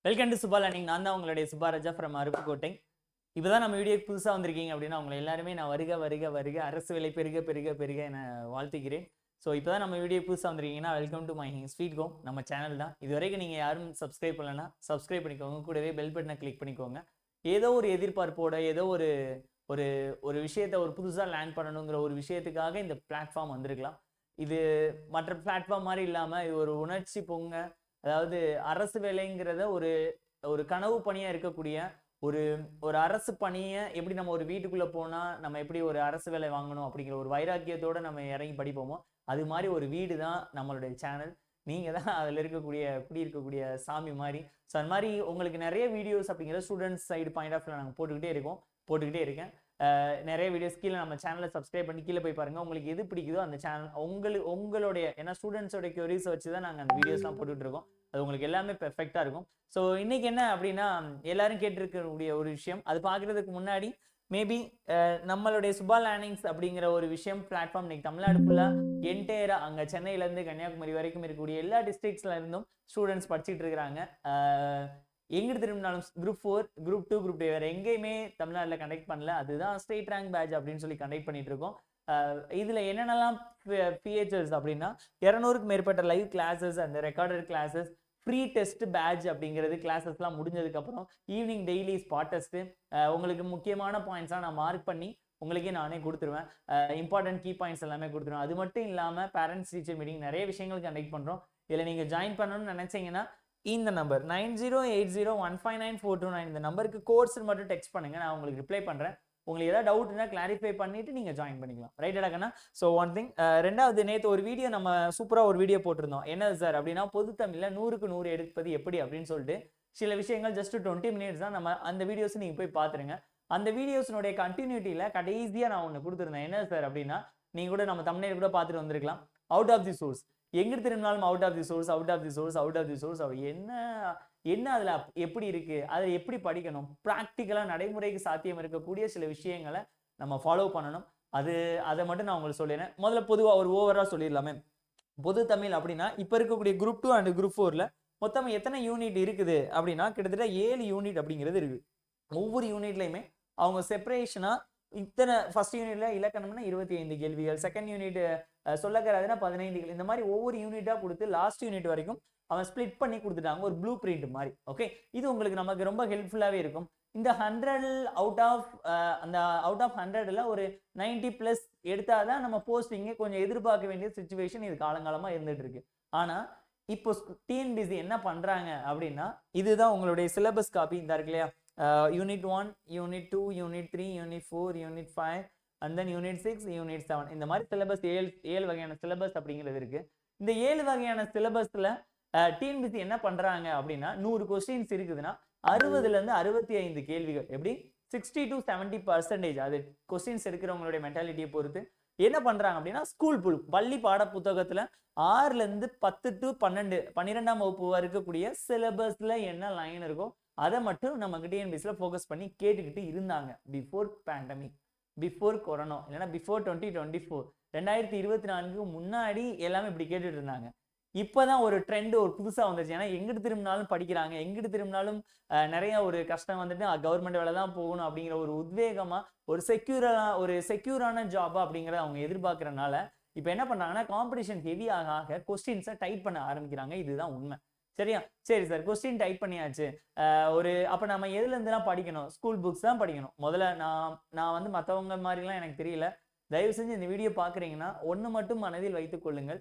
Welcome to Subha learning. நான் தான் உங்களுடைய சுபா ராஜா ஃப்ரம் அருப்புக்கோட்டை. இப்போ தான் நம்ம வீடியோக்கு புதுசாக வந்திருக்கீங்க அப்படின்னா உங்களை எல்லாருமே நான் வருக வருக வருக அரசு வேலை பெருக பெருக பெருக என வாழ்த்துக்கிறேன். ஸோ இப்போ தான் நம்ம வீடியோ புதுசாக வந்திருக்கீங்கன்னா welcome to my sweet home. நம்ம சேனல் தான். இது வரைக்கும் நீங்கள் யாரும் சப்ஸ்கிரைப் பண்ணலன்னா சப்ஸ்கிரைப் பண்ணிக்கோங்க. கூடவே பெல் பட்டனை கிளிக் பண்ணிக்கோங்க. ஏதோ ஒரு எதிர்பார்ப்போட ஏதோ ஒரு ஒரு ஒரு விஷயத்தை ஒரு புதுசாக லேர்ன் பண்ணணுங்கிற ஒரு விஷயத்துக்காக இந்த பிளாட்ஃபார்ம் வந்திருக்கலாம். இது மற்ற பிளாட்ஃபார்ம் மாதிரி இல்லாமல் இது ஒரு உணர்ச்சி பொங்க, அதாவது அரசு வேலைங்கிறத ஒரு ஒரு கனவு பணியா இருக்கக்கூடிய ஒரு ஒரு அரசு பணியை எப்படி நம்ம ஒரு வீட்டுக்குள்ள போனா நம்ம எப்படி ஒரு அரசு வேலை வாங்கணும் அப்படிங்கிற ஒரு வைராக்கியத்தோட நம்ம இறங்கி படிப்போமோ அது மாதிரி ஒரு வீடு தான் நம்மளுடைய சேனல். நீங்க தான் அதுல இருக்கக்கூடிய குடி இருக்கக்கூடிய சாமி மாதிரி. ஸோ அந்த மாதிரி உங்களுக்கு நிறைய வீடியோஸ் அப்படிங்கிற ஸ்டூடெண்ட்ஸ் சைடு பாயிண்ட் ஆஃப் நாங்கள் போட்டுக்கிட்டே இருக்கேன். நிறைய வீடியோஸ் கீழே நம்ம சேனலை சப்ஸ்கிரைப் பண்ணி கீழே போய் பாருங்க. உங்களுக்கு எது பிடிக்குதோ அந்த சேனல் உங்களுடைய ஏன்னா ஸ்டூடெண்ட்ஸோட கியூரிஸ் வச்சு தான் நாங்கள் அந்த வீடியோஸ்லாம் போட்டுட்டு இருக்கோம். அது உங்களுக்கு எல்லாமே பெர்ஃபெக்டாக இருக்கும். ஸோ இன்னைக்கு என்ன அப்படின்னா எல்லாரும் கேட்டிருக்கக்கூடிய ஒரு விஷயம், அது பார்க்கறதுக்கு முன்னாடி மேபி நம்மளுடைய சுபா லேர்னிங்ஸ் அப்படிங்கிற ஒரு விஷயம் பிளாட்ஃபார்ம் இன்னைக்கு தமிழ்நாடு ஃபுல்லாக என்டையரா அங்கே சென்னையிலேருந்து கன்னியாகுமரி வரைக்கும் இருக்கக்கூடிய எல்லா டிஸ்ட்ரிக்ஸ்ல இருந்தும் ஸ்டூடெண்ட்ஸ் படிச்சுட்டு இருக்கிறாங்க. எங்கிட்டு திரும்பினாலும் குரூப் 4, குரூப் 2, குரூப் 2 வேற எங்கேயுமே தமிழ்நாட்டில் கண்டக்ட் பண்ணல. அதுதான் ஸ்டேட் ரேங்க் பேட்ச் அப்படின்னு சொல்லி கண்டக்ட் பண்ணிட்டு இருக்கோம். இதுல என்னென்னலாம் ஃபீச்சர்ஸ் அப்படின்னா 200க்கு மேற்பட்ட live classes and recorded classes, free test batch அப்படிங்கிறது கிளாஸஸ்லாம் முடிஞ்சதுக்கு அப்புறம் ஈவினிங் டெய்லி ஸ்பாட் டெஸ்ட், உங்களுக்கு முக்கியமான பாயிண்ட்ஸ்லாம் நான் மார்க் பண்ணி உங்களுக்கே நானே கொடுத்துருவேன். இம்பார்ட்டன்ட் கீ பாயிண்ட்ஸ் எல்லாமே கொடுத்துருவேன். அது மட்டும் இல்லாமல் பேரண்ட்ஸ் டீச்சர் மீட்டிங் நிறைய விஷயங்கள் கண்டக்ட் பண்ணுறோம். இதில் நீங்கள் ஜாயின் பண்ணணும்னு நினைச்சீங்கன்னா இந்த நம்பர் 9080159429 இந்த நம்பருக்கு கோர்ஸ் மட்டும் டெக்ஸ்ட் பண்ணுங்க, நான் உங்களுக்கு ரிப்ளை பண்றேன். உங்களுக்கு ஏதாவது டவுட்னா கிளாரிஃபை பண்ணிட்டு நீங்க ஜாயின் பண்ணிக்கலாம். ரைட் அடக்கண்ணா? ஸோ ஒன் திங், ரெண்டாவது நேற்று ஒரு வீடியோ நம்ம சூப்பராக ஒரு வீடியோ போட்டிருந்தோம். என்ன சார் அப்படின்னா பொது தமிழில் 100க்கு 100 எடுப்பது எப்படி அப்படின்னு சொல்லிட்டு சில விஷயங்கள் ஜஸ்ட் 20 மினிட்ஸ் தான். நம்ம அந்த வீடியோஸ் நீங்க போய் பார்த்துருங்க. அந்த வீடியோஸினுடைய கண்டினியூட்டியில கடைசியாக நான் ஒன்று கொடுத்துருந்தேன். என்ன சார் அப்படின்னா நீங்க கூட நம்ம தமிழ்நாடு கூட பார்த்துட்டு வந்திருக்கலாம். அவுட் ஆஃப் தி சோர்ஸ், எங்கிட்டு திரும்பினாலும் out of the source, out of the source, out of the source. என்ன அதுல எப்படி இருக்கு, அதை எப்படி படிக்கணும், ப்ராக்டிக்கலா நடைமுறைக்கு சாத்தியம் இருக்கக்கூடிய சில விஷயங்களை நம்ம ஃபாலோ பண்ணணும். அதை மட்டும் நான் உங்களுக்கு சொல்லிடுறேன். முதல்ல பொதுவாக ஒரு ஓவரா சொல்லிடலாமே. பொது தமிழ் அப்படின்னா இப்ப இருக்கக்கூடிய குரூப் 2 அண்ட் குரூப் 4ல மொத்தம் எத்தனை யூனிட் இருக்குது அப்படின்னா கிட்டத்தட்ட 7 யூனிட் அப்படிங்கிறது இருக்கு. ஒவ்வொரு யூனிட்லையுமே அவங்க செப்பரேஷனா இத்தனை ஃபர்ஸ்ட் யூனிட்ல இலக்கணம்னா 25 கேள்விகள், செகண்ட் யூனிட் சொல்லக்கிறாதுன்னா 15 கேள்வி, இந்த மாதிரி ஒவ்வொரு யூனிட்டா கொடுத்து லாஸ்ட் யூனிட் வரைக்கும் அவன் ஸ்பிளிட் பண்ணி கொடுத்துட்டாங்க ஒரு ப்ளூ பிரிண்ட் மாதிரி. ஓகே, இது உங்களுக்கு நமக்கு ரொம்ப ஹெல்ப்ஃபுல்லாகவே இருக்கும். இந்த 100 அவுட் ஆஃப் 100ல ஒரு 90+ எடுத்தாதான் நம்ம போஸ்டிங்கை கொஞ்சம் எதிர்பார்க்க வேண்டிய சுச்சுவேஷன் இது காலங்காலமா இருந்துட்டு இருக்கு. ஆனா இப்போ டிஎன்பிசி என்ன பண்றாங்க அப்படின்னா இதுதான் உங்களுடைய சிலபஸ் காப்பி இந்த இருக்கு இல்லையா, unit 1, unit 2, unit 3, unit 4, unit 5 and then unit 6, unit 7, இந்த மாதிரி சிலபஸ் 7 வகையான சிலபஸ் அப்படிங்கிறது இருக்கு. இந்த 7 வகையான சிலபஸ்ல டிஎன்பிசி என்ன பண்றாங்க அப்படின்னா 100 கொஸ்டின்ஸ் இருக்குதுன்னா 60ல இருந்து 65 கேள்விகள், எப்படி 60 to 70%, அது கொஸ்டின்ஸ் இருக்கிறவங்களுடைய மென்டாலிட்டியை பொறுத்து என்ன பண்றாங்க அப்படின்னா ஸ்கூல் பள்ளி பாட புத்தகத்துல 6ல இருந்து 10 to 12ஆம் வகுப்பு இருக்கக்கூடிய சிலபஸ்ல என்ன லைன் இருக்கோ அதை மட்டும் நம்ம டிஎன்பிசில ஃபோக்கஸ் பண்ணி கேட்டுக்கிட்டு இருந்தாங்க. பிஃபோர் பேண்டமிக், பிஃபோர் கொரோனா, இல்லைன்னா பிஃபோர் 2024, 2024க்கு முன்னாடி எல்லாமே இப்படி கேட்டுட்டு இருந்தாங்க. இப்போதான் ஒரு ட்ரெண்ட் ஒரு புதுசா வந்துச்சு. ஏன்னா எங்கிட்டு திரும்பினாலும் படிக்கிறாங்க, எங்கிட்டு திரும்பினாலும் நிறைய ஒரு கஷ்டம் வந்துட்டு கவர்மெண்ட் வேலை தான் போகணும் அப்படிங்கிற ஒரு உத்வேகமா ஒரு செக்யூரான ஜாபா அப்படிங்கிறத அவங்க எதிர்பார்க்கறனால இப்போ என்ன பண்றாங்கன்னா காம்படிஷன் ஹெவி ஆக கொஸ்டின்ஸை டைட் பண்ண ஆரம்பிக்கிறாங்க. இதுதான் உண்மை. சரியா? சரி சார், கொஸ்டின் டைப் பண்ணியாச்சு. அப்ப நம்ம எதுல இருந்துலாம் படிக்கணும்? ஸ்கூல் புக்ஸ் தான் படிக்கணும். முதல்ல நான் வந்து மற்றவங்க மாதிரிலாம் எனக்கு தெரியல. தயவு செஞ்சு இந்த வீடியோ பாக்குறீங்கன்னா ஒண்ணு மட்டும் மனதில் வைத்துக் கொள்ளுங்கள்.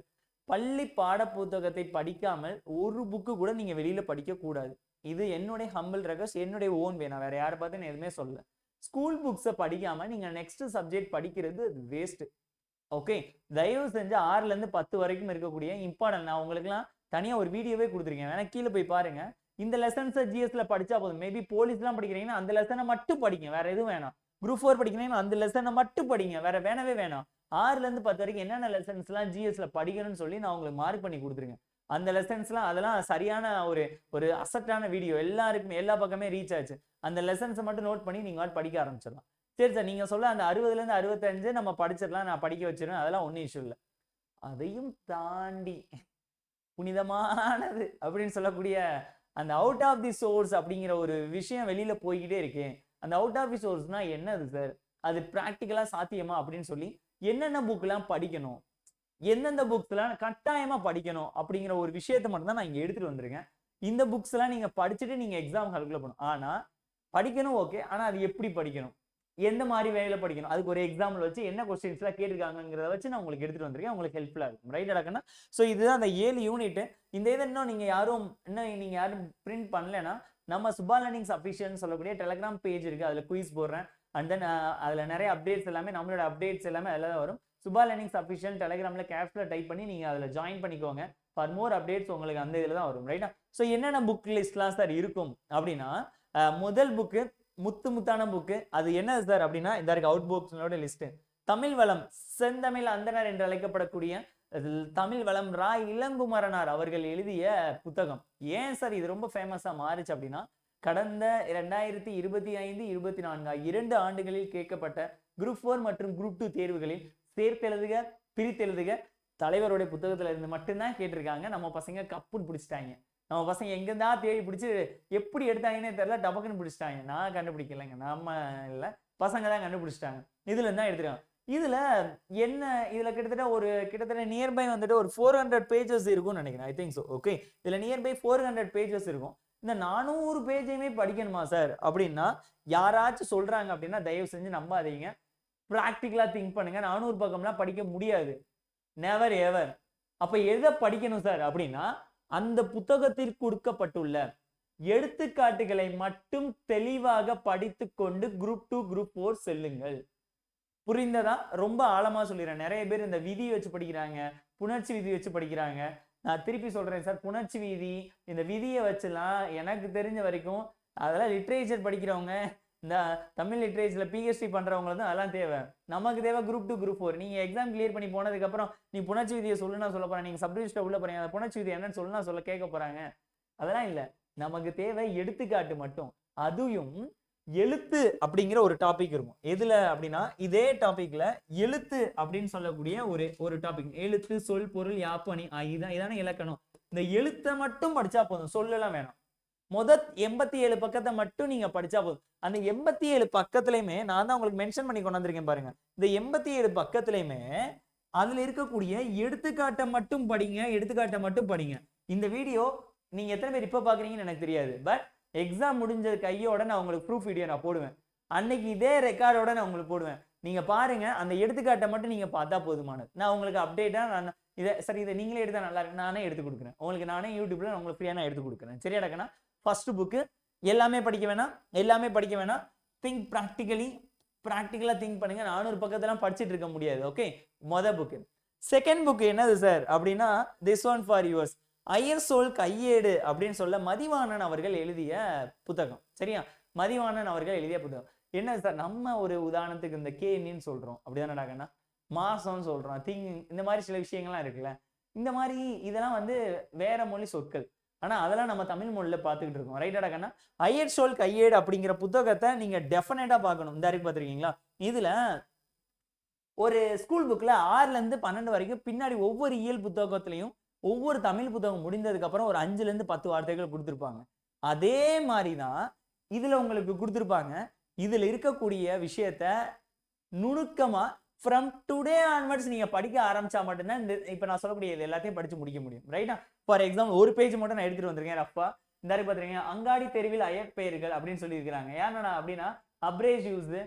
பள்ளி பாட புத்தகத்தை படிக்காமல் ஒரு புக்கு கூட நீங்க வெளியில படிக்க கூடாது. இது என்னுடைய ஹம்பிள் ரெக்வெஸ்ட், என்னுடைய ஓன் வே. நான் வேற யாரை பார்த்து நான் எதுவுமே சொல்லல. ஸ்கூல் புக்ஸை படிக்காம நீங்க நெக்ஸ்ட் சப்ஜெக்ட் படிக்கிறது வேஸ்ட். ஓகே, தயவு செஞ்சு 6ல இருந்து 10 வரைக்கும் இருக்கக்கூடிய இம்பார்ட்டன்ட் நான் உங்களுக்குலாம் தனியா ஒரு வீடியோவே கொடுத்துருக்கேன், வேணா கீழே போய் பாருங்க. இந்த லெசன்ஸை ஜிஎஸ்ல படிச்சா போதும். மேபி போலீஸ்லாம் படிக்கிறீங்கன்னா அந்த லெசனை மட்டும் படிங்க, வேற எதுவும் வேணாம். குரூப் 4 படிக்கிறீங்கன்னா அந்த லெசனை மட்டும் படிங்க, வேற வேணவே வேணாம். 6ல இருந்து 10 வரைக்கும் என்னென்ன லெசன்ஸ்லாம் ஜிஎஸ்ல படிக்கணும்னு சொல்லி நான் உங்களுக்கு மார்க் பண்ணி கொடுத்துருக்கேன். அந்த லெசன்ஸ்லாம் அதெல்லாம் சரியான ஒரு அசட்டான வீடியோ, எல்லாருக்குமே எல்லா பக்கமே ரீச் ஆச்சு. அந்த லெசன்ஸை மட்டும் நோட் பண்ணி நீங்க படிக்க ஆரம்பிச்சிடலாம். சரி சார், நீங்க சொல்ல அந்த 60ல இருந்து 65 நம்ம படிச்சிடலாம், நான் படிக்க வச்சிருவேன், அதெல்லாம் ஒன்றும் இஷ்யூ இல்லை. அதையும் தாண்டி புனிதமானது அப்படின்னு சொல்லக்கூடிய அந்த அவுட் ஆஃப் தி சோர்ஸ் அப்படிங்கிற ஒரு விஷயம் வெளியில போய்கிட்டே இருக்கு. அந்த அவுட் ஆஃப் தி சோர்ஸ்னா என்னது சார், அது பிராக்டிக்கலா சாத்தியமா அப்படின்னு சொல்லி என்னென்ன புக்லாம் படிக்கணும், எந்தெந்த புக்ஸ்லாம் கட்டாயமா படிக்கணும் அப்படிங்கிற ஒரு விஷயத்த மட்டும் தான் நான் இங்க எடுத்துட்டு வந்திருக்கேன். இந்த புக்ஸ் எல்லாம் நீங்க படிச்சுட்டு நீங்க எக்ஸாம் கால்குலேட் பண்ணணும். ஆனா படிக்கணும் ஓகே, ஆனா அது எப்படி படிக்கணும், எந்த மாதிரி வேலையில படிக்கணும், அதுக்கு ஒரு எக்ஸாம்பிள் வச்சு என்ன கொஸ்டின்ஸ் எல்லாம் கேட்டிருக்காங்கிறத வச்சு நான் உங்களுக்கு எடுத்துட்டு வந்திருக்கேன். உங்களுக்கு ஹெல்ப்ஃபுல்லா இருக்கும். ரைட் அடக்கண்ணா? ஸோ இதுதான் அந்த 7 யூனிட். இந்த இதை இன்னும் நீங்க யாரும் பிரிண்ட் பண்ணலைன்னா நம்ம சுபா லேர்னிங்ஸ் அஃபிஷியல்னு சொல்லக்கூடிய டெலிகிராம் பேஜ் இருக்கு. அதுல குயிஸ் போடுறேன். அண்ட் தென் அதுல நிறைய அப்டேட்ஸ் எல்லாமே, நம்மளோட அப்டேட்ஸ் எல்லாமே அதில் தான் வரும். சுபா லேர்னிங்ஸ் அஃபிஷியல் டெலிகிராம்ல கேப்ஸ்ல டைப் பண்ணி நீங்க அதுல ஜாயின் பண்ணிக்கோங்க. ஃபார் மோர் அப்டேட்ஸ் உங்களுக்கு அந்த இதில் தான் வரும். ரைட்டா? ஸோ என்னென்ன புக் லிஸ்ட்லாம் சார் இருக்கும் அப்படின்னா, முதல் புக்கு முத்தான புக்கு. அது என்ன சார் அப்படின்னா, இந்த இருக்கு அவுட் புக்ஸோட லிஸ்ட். தமிழ் வளம் செந்தமிழ் அந்தனர் என்று அழைக்கப்படக்கூடிய தமிழ் வளம் ரா இளங்குமரனார் அவர்கள் எழுதிய புத்தகம். ஏன் சார் இது ரொம்ப ஃபேமஸா மாறுச்சு அப்படின்னா, கடந்த 2025, 24 2 ஆண்டுகளில் கேட்கப்பட்ட குரூப் 4 மற்றும் குரூப் 2 தேர்வுகளில் சேர்த்தெழுதுக, பிரித்தெழுதுக தலைவருடைய புத்தகத்துல இருந்து மட்டும்தான் கேட்டிருக்காங்க. நம்ம பசங்க கப்புன்னு பிடிச்சிட்டாங்க. நம்ம பசங்க எங்கேருந்தா தேடி பிடிச்சி எப்படி எடுத்தாங்கன்னே தெரியல, டபக்குன்னு பிடிச்சிட்டாங்க. நான் கண்டுபிடிக்கலைங்க, நம்ம இல்லை, பசங்க தான் கண்டுபிடிச்சிட்டாங்க. இதுல இருந்தா எடுத்துருக்காங்க. இதுல என்ன, இதுல கிட்டத்தட்ட நியர்பை வந்துட்டு ஒரு 400 பேஜஸ் இருக்கும்னு நினைக்கிறேன். I think so. ஓகே, இதுல நியர்பை 400 பேஜஸ் இருக்கும். இந்த 400 பேஜையுமே படிக்கணுமா சார் அப்படின்னா, யாராச்சும் சொல்றாங்க அப்படின்னா தயவு செஞ்சு நம்பாதீங்க. ப்ராக்டிக்கலா திங்க் பண்ணுங்க. 400 பக்கம்லாம் படிக்க முடியாது. Never ever. அப்ப எதை படிக்கணும் சார் அப்படின்னா, அந்த புத்தகத்தில் கொடுக்கப்பட்டுள்ள எடுத்துக்காட்டுகளை மட்டும் தெளிவாக படித்துக்கொண்டு குரூப் 2 குரூப் 4 செல்லுங்கள். புரிந்ததா? ரொம்ப ஆழமா சொல்லிடுறேன். நிறைய பேர் இந்த விதி வச்சு படிக்கிறாங்க, புணர்ச்சி விதி வச்சு படிக்கிறாங்க. நான் திருப்பி சொல்றேன் சார், புணர்ச்சி விதி இந்த விதியை வச்சுலாம் எனக்கு தெரிஞ்ச வரைக்கும் அதெல்லாம் லிட்ரேச்சர் படிக்கிறவங்க, இந்த தமிழ் லிட்ரேச்சர்ல பிஹெச்டி பண்றவங்க தான் அதெல்லாம் தேவை. நமக்கு தேவை குரூப் 2 குரூப் 4. நீங்க எக்ஸாம் கிளியர் பண்ணி போனதுக்கு அப்புறம் நீ புணர்ச்சி விதியை சொல்லுனா சொல்ல போறேன், நீங்க சப்டிவிஷன் உள்ள போறீங்க, அந்த புணர்ச்சி விதி என்னன்னு சொல்ல கேட்க போறாங்க. அதெல்லாம் இல்ல, நமக்கு தேவை எடுத்துக்காட்டு மட்டும். அதுவும் எழுத்து அப்படிங்கிற ஒரு டாபிக் இருக்கும். எதுல அப்படின்னா, இதே டாபிக்ல எழுத்து அப்படின்னு சொல்லக்கூடிய ஒரு டாபிக். எழுத்து, சொல், பொருள், யாப்பணி, இதான இலக்கணம். இந்த எழுத்தை மட்டும் படிச்சா போதும், சொல்லலாம் வேணாம். 87 பக்கத்தை மட்டும் நீங்க படிச்சா போதும். அந்த 87 பக்கத்திலையுமே நான் தான் உங்களுக்கு மென்ஷன் பண்ணி கொண்டு வந்திருக்கேன் பாருங்க. இந்த 87 பக்கத்திலையுமே அதுல இருக்கக்கூடிய எடுத்துக்காட்டை மட்டும் படிங்க, எடுத்துக்காட்டை மட்டும் படிங்க. இந்த வீடியோ நீங்க எத்தனை பேர் இப்ப பாக்குறீங்கன்னு எனக்கு தெரியாது. பட் எக்ஸாம் முடிஞ்ச கையோட நான் உங்களுக்கு ப்ரூஃப் வீடியோ நான் போடுவேன். அன்னைக்கு இதே ரெக்கார்டோட நான் உங்களுக்கு போடுவேன். நீங்க பாருங்க, அந்த எடுத்துக்காட்டை மட்டும் நீங்க பார்த்தா போதுமானது. நான் உங்களுக்கு அப்டேட்டா இதை நீங்களே எடுத்தா நல்லா இருக்கு, நானே எடுத்து கொடுக்குறேன் உங்களுக்கு. நானே யூடியூப்ல உங்களுக்கு ஃப்ரீயா நான் எடுத்து கொடுக்குறேன். சரியா டக்கனா? ஃபர்ஸ்ட் புக்கு எல்லாமே படிக்க வேணாம். திங்க் ப்ராக்டிக்கலா திங்க் பண்ணுங்க. 400 பக்கத்தெல்லாம் படிச்சுட்டு இருக்க முடியாது. ஓகே, மொதல் புக்கு. செகண்ட் புக்கு என்னது சார் அப்படின்னா, திஸ் ஒன் ஃபார் யுவர்ஸ். ஐயர் சோல் கையேடு அப்படின்னு சொல்ல மதிவாணன் அவர்கள் எழுதிய புத்தகம். சரியா? மதிவாணன் அவர்கள் எழுதிய புத்தகம். என்ன சார், நம்ம ஒரு உதாரணத்துக்கு இந்த கேன்னு சொல்றோம், அப்படிதானே? மாசம் சொல்றோம், இந்த மாதிரி சில விஷயங்கள்லாம் இருக்குல்ல. இந்த மாதிரி இதெல்லாம் வந்து வேற மொழி சொற்கள். ஆனா அதெல்லாம் நம்ம தமிழ் மொழியில பார்த்துக்கிட்டு இருக்கோம். ரைட்டாடாக்கண்ணா? ஐயர் சோல் கையேடு அப்படிங்கிற புத்தகத்தை நீங்க டெஃபினட்டா பார்க்கணும். இந்த அறிவு பார்த்துருக்கீங்களா? இதுல ஒரு ஸ்கூல் புக்ல 6ல இருந்து 12 வரைக்கும் பின்னாடி ஒவ்வொரு இயல் புத்தகத்திலையும் ஒவ்வொரு தமிழ் புத்தகம் முடிந்ததுக்கு அப்புறம் ஒரு 5ல இருந்து 10 வார்த்தைகள் கொடுத்துருப்பாங்க. அதே மாதிரிதான் இதுல உங்களுக்கு கொடுத்துருப்பாங்க. இதுல இருக்கக்கூடிய விஷயத்த நுணுக்கமா ஃப்ரம் டுடே ஆன்வர்ட்ஸ் நீங்க படிக்க ஆரம்பிச்சா மட்டும்தான் இப்ப நான் சொல்லக்கூடிய இது எல்லாத்தையும் படிச்சு முடிக்க முடியும். ரைட்டா? ஃபார் எக்ஸாம்பிள் ஒரு பேஜ் மட்டும் நான் எடுத்துட்டு வந்திருக்கேன் ரஃபா. இந்த பாத்துருக்கீங்க, அங்காடி தெருவில் அயற்பெயர்கள் அப்படின்னு சொல்லி இருக்கிறாங்க. ஏன்னா அப்படின்னா அப்ரேசிவ்ஸ்,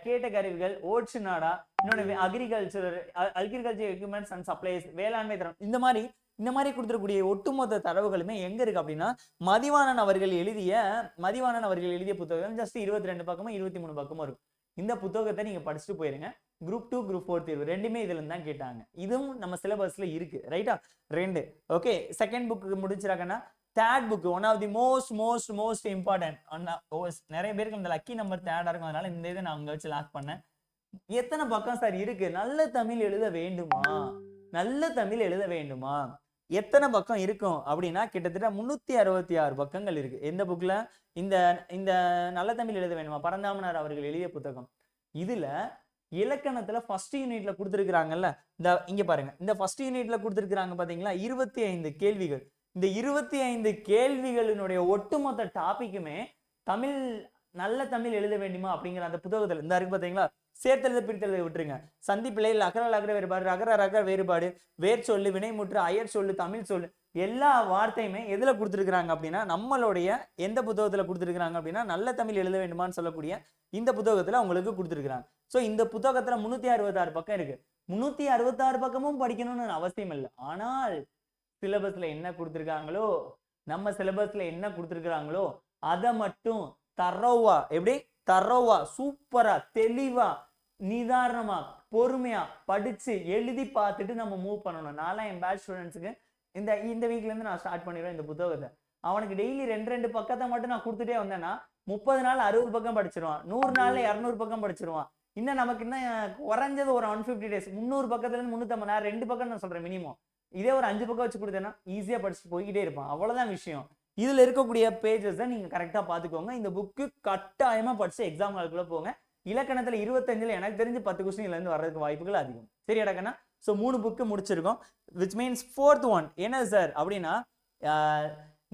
கேட்ட கருவிகள், ஓட்ஸ் நாடா, இன்னொன்று அக்ரிகல்ச்சர் எக்யூப்மெண்ட்ஸ் அண்ட் சப்ளைஸ், வேளாண்மை தரம், இந்த மாதிரி கொடுத்துருக்கூடிய ஒட்டுமொத்த தரவுகளுமே எங்க இருக்கு அப்படின்னா, மதிவாணன் அவர்கள் எழுதிய புத்தகம் ஜஸ்ட் 22 பக்கமும் 23 பக்கமும் இருக்கும். இந்த புத்தகத்தை நீங்க படிச்சுட்டு போயிருங்க. குரூப் 2 குரூப் 4 தேர்வு ரெண்டுமே இதுல இருந்து தான் கேட்டாங்க. இதுவும் நம்ம சிலபஸ்ல இருக்கு. ரைட்டா? 2. ஓகே, செகண்ட் புக்கு முடிச்சிருக்கேன்னா, third book one of the most important. நிறைய பேருக்கு இந்த லக்கி நம்பர் தேர்டா இருக்கும், அதனால இந்த இதை நான் அங்க வச்சு லாக் பண்ணேன். எத்தனை பக்கம் சார் இருக்கு? நல்ல தமிழ் எழுத வேண்டுமா? எத்தனை பக்கம் இருக்கும் அப்படின்னா, கிட்டத்தட்ட 366 பக்கங்கள் இருக்கு. எந்த புக்ல? இந்த நல்ல தமிழ் எழுத வேண்டுமா, பரந்தாமனார் அவர்கள் எழுதிய புத்தகம். இதுல இலக்கணத்துல ஃபர்ஸ்ட் யூனிட்ல கொடுத்துருக்காங்கல்ல, இங்க பாருங்க, இந்த ஃபர்ஸ்ட் யூனிட்ல கொடுத்துருக்காங்க பாத்தீங்களா, 25 கேள்விகள். இந்த 25 கேள்விகளினுடைய ஒட்டுமொத்த டாபிக்குமே தமிழ் நல்ல தமிழ் எழுத வேண்டுமா அப்படிங்கிற அந்த புத்தகத்துல இந்த இருக்கு பாத்தீங்களா, சேர்த்தெழுத பிரித்தெழுத விட்டுருங்க. சந்திப்பிழை, அகர அகர வேறுபாடு, ரகர ரக வேறுபாடு, வேர் சொல்லு, வினைமுற்று, அயர் சொல்லு, தமிழ் சொல்லு, எல்லா வார்த்தையுமே எதுல கொடுத்துருக்காங்க அப்படின்னா நம்மளுடைய எந்த புத்தகத்துல கொடுத்துருக்காங்க அப்படின்னா நல்ல தமிழ் எழுத வேண்டுமான்னு சொல்லக்கூடிய இந்த புத்தகத்துல உங்களுக்கு கொடுத்துருக்காங்க. ஸோ இந்த புத்தகத்துல 366 பக்கம் இருக்கு. 366 பக்கமும் படிக்கணும்னு அவசியம் இல்லை. ஆனால் சிலபஸ்ல என்ன கொடுத்துருக்காங்களோ, நம்ம சிலபஸ்ல என்ன கொடுத்துருக்காங்களோ அதை மட்டும் தரோவா, எப்படி தரோவா, சூப்பரா, தெளிவா, நிதானமா, பொறுமையா படிச்சு எழுதி பார்த்துட்டு நம்ம மூவ் பண்ணணும். நான்லாம் என் பேட்ச் ஸ்டூடெண்ட்ஸுக்கு இந்த வீக்ல இருந்து நான் ஸ்டார்ட் பண்ணிடுவேன் இந்த புத்தகத்தை. அவனுக்கு டெய்லி 2 பக்கத்தை மட்டும் நான் கொடுத்துட்டே வந்தேன்னா 30 நாள் 60 பக்கம் படிச்சிருவான், 100 நாள்ல 200 பக்கம் படிச்சிருவான். இன்னும் நமக்கு இன்னும் குறைஞ்சது ஒரு 150 days 300 பக்கத்துல இருந்து 350 நான் 2 பக்கம் நான் சொல்றேன் மினிமம். இதே ஒரு 5 பக்கம் வச்சு கொடுத்தேன்னா ஈஸியா படிச்சுட்டு போய்கிட்டே இருப்பான். அவ்வளவுதான் விஷயம். இதுல இருக்கக்கூடிய பேஜஸ் நீங்க கரெக்டா பாத்துக்கோங்க. இந்த புக்கு கட்டாயமா படிச்சு எக்ஸாம் ஹாலுக்குள்ள போங்க. இலக்கணத்துல 25ல எனக்கு தெரிஞ்சு 10 கொஸ்டின்ல இருந்து வர்றதுக்கு வாய்ப்புகள் அதிகம். சரி அடக்கண்ணா. ஸோ 3 புக்கு முடிச்சிருக்கோம். விச் மீன்ஸ் 4th one என்ன சார் அப்படின்னா,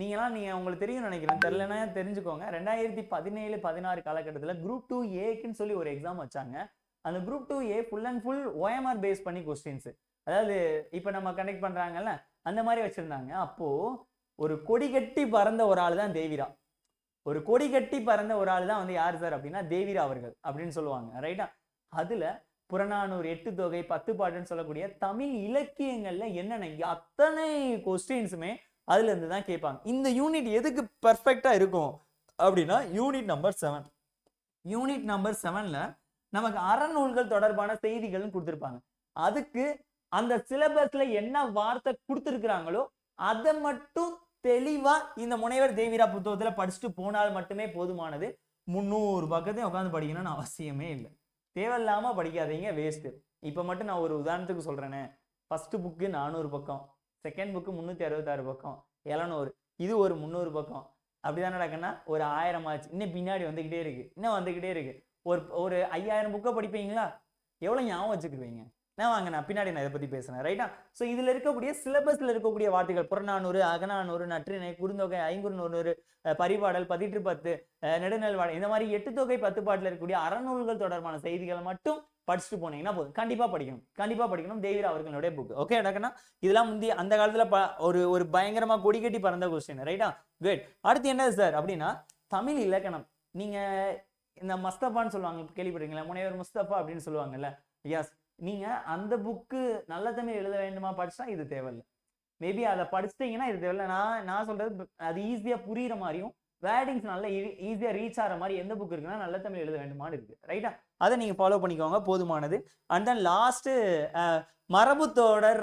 நீங்களாம் உங்களுக்கு தெரியும் நினைக்கிறேன், தெரியலன்னா தெரிஞ்சுக்கோங்க. 2017-16 காலகட்டத்தில் குரூப் 2Aக்குன்னு சொல்லி ஒரு எக்ஸாம் வச்சாங்க. அந்த group 2A full and full OMR base பண்ணி கொஸ்டின்ஸ், அதாவது இப்போ நம்ம கண்டக்ட் பண்றாங்கல்ல அந்த மாதிரி வச்சிருந்தாங்க. அப்போ ஒரு கொடி கட்டி பறந்த ஒரு ஆள் தான் தேவிரா. ஒரு கொடி கட்டி பறந்த ஒரு ஆள் தான் யார் சார் அப்படின்னா தேவிரா அவர்கள் அப்படின்னு சொல்லுவாங்க. ரைட்டா? அதுல புறநானூறு, 8 தொகை, 10 பாட்டுன்னு சொல்லக்கூடிய தமிழ் இலக்கியங்கள்ல என்னென்ன அத்தனை கொஸ்டின்ஸுமே அதுல இருந்து தான் கேட்பாங்க. இந்த யூனிட் எதுக்கு பெர்ஃபெக்டா இருக்கும் அப்படின்னா யூனிட் நம்பர் 7. யூனிட் நம்பர் 7ல நமக்கு அறநூல்கள் தொடர்பான செய்திகள்னு கொடுத்துருப்பாங்க. அதுக்கு அந்த சிலபஸ்ல என்ன வார்த்தை கொடுத்துருக்குறாங்களோ அதை மட்டும் தெளிவா இந்த முனைவர் தேவிரா புத்தகத்துல படிச்சுட்டு போனால் மட்டுமே போதுமானது. 300 பக்கத்தையும் உட்காந்து படிக்கணும்னு அவசியமே இல்லை. தேவையில்லாம படிக்காதீங்க, வேஸ்ட். இப்ப மட்டும் நான் ஒரு உதாரணத்துக்கு சொல்றேனே, ஃபர்ஸ்ட் புக்கு 400 பக்கம், செகண்ட் புக்கு 366 பக்கம், 700, இது ஒரு 300 பக்கம். அப்படிதான் நடக்குன்னா ஒரு 1000 ஆச்சு. இன்னும் பின்னாடி வந்துகிட்டே இருக்கு, இன்னும் வந்துகிட்டே இருக்கு. ஒரு 5000 புக்கை படிப்பீங்களா? எவ்வளவு ஞாபகம் வச்சுக்கிடுவீங்க? நான் பின்னாடி நான் இதை பத்தி பேசுறேன். ரைட்டா? ஸோ இதுல இருக்கக்கூடிய சிலபஸ்ல இருக்கக்கூடிய வார்த்தைகள் புறநானூறு, அகநானூறு, நற்றிணை, குறுந்தொகை, ஐங்குறுநூறு, பரிபாடல், 10 நெடுநல்வாடை, இந்த மாதிரி 8 தொகை 10 பாட்டுல இருக்கக்கூடிய அறநூல்கள் தொடர்பான செய்திகளை மட்டும் படிச்சுட்டு போனீங்கன்னா போதும். கண்டிப்பா படிக்கணும் தேவிரா அவர்களுடைய புக். ஓகே அடக்கண்ணா? இதெல்லாம் முந்தி அந்த காலத்துல ஒரு பயங்கரமா கொடி கட்டி பறந்த கொஸ்டின். ரைட்டா? குட். அடுத்து என்ன சார் அப்படின்னா தமிழ் இலக்கணம். நீங்க இந்த மஸ்தபான்னு சொல்லுவாங்க, கேள்விப்பட்டீங்களா? முனைவர் முஸ்தபா அப்படின்னு சொல்லுவாங்கல்ல. எஸ், நீங்க அந்த புக்கு நல்ல தமிழ் எழுத வேண்டுமா படிச்சா இது தேவையில்லை. மேபி அதை படிச்சிட்டீங்கன்னா இது தேவையில்லை. நான் சொல்றது அது ஈஸியா புரியுற மாதிரியும் வேர்டிங்ஸ் நல்லா ஈஸியா ரீச் ஆகிற மாதிரி எந்த புக் இருக்குன்னா நல்ல தமிழ் எழுத வேண்டுமான்னு இருக்கு. ரைட்டா? அதை நீங்க ஃபாலோ பண்ணிக்கோங்க, போதுமானது. அண்ட் தென் லாஸ்ட் மரபுத்தொடர்,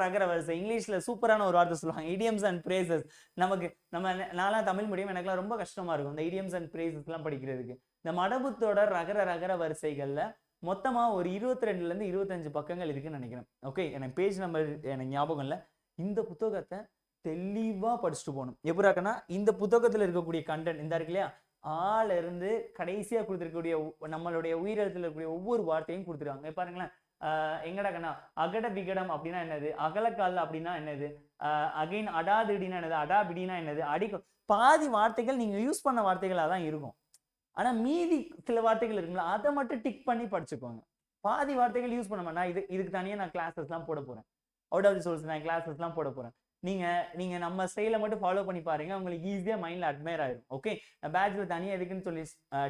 ரகர வரிசை. இங்கிலீஷ்ல சூப்பரான ஒரு வார்த்தை சொல்லுவாங்க, இடியம்ஸ் அண்ட் பிரேசஸ். நான்லாம் தமிழ் மீடியம், எனக்குலாம் ரொம்ப கஷ்டமா இருக்கும் இந்த இடியம்ஸ் அண்ட் பிரேசஸ் எல்லாம் படிக்கிறதுக்கு. இந்த மரபுத்தொடர் ரகர வரிசைகள்ல மொத்தமா ஒரு 22ல இருந்து 25 பக்கங்கள் இருக்குன்னு நினைக்கிறேன். ஓகே, எனக்கு பேஜ் நம்பர் எனக்கு ஞாபகம் இல்லை. இந்த புத்தகத்தை தெளிவா படிச்சுட்டு போகணும். எப்படின்னா இந்த புத்தகத்துல இருக்கக்கூடிய கண்டென்ட் இந்த இருக்கு இல்லையா, ஆல இருந்து கடைசியா கொடுத்துருக்கக்கூடிய நம்மளுடைய உயிரெழுத்துல இருக்கக்கூடிய ஒவ்வொரு வார்த்தையும் கொடுத்துருக்காங்க. பாருங்களேன், எங்கடாக்கண்ணா அகட விகடம் அப்படின்னா என்னது, அகலக்கால் அப்படின்னா என்னது, அகைன் அடாதிடினா என்னது, அடாபிடினா என்னது, பாதி வார்த்தைகள் நீங்க யூஸ் பண்ண வார்த்தைகளா தான் இருக்கும். ஆனா மீதி சில வார்த்தைகள் இருக்குங்களா, அதை மட்டும் டிக் பண்ணி படிச்சுக்கோங்க. பாதி வார்த்தைகள் யூஸ் பண்ண மாட்டேன். இதுக்கு தனியாக நான் கிளாஸஸ் எல்லாம் போட போறேன். அவுட் ஆஃப் தி சோர்ஸ் நான் கிளாஸஸ் எல்லாம் போட போறேன். நீங்க நம்ம ஸ்டைல மட்டும் ஃபாலோ பண்ணி பாருங்க, உங்களுக்கு ஈஸியா மைண்ட்ல அட்மையர் ஆயிடும். ஓகே, பேட்ச்ல தனியாக எதுக்குன்னு சொல்லி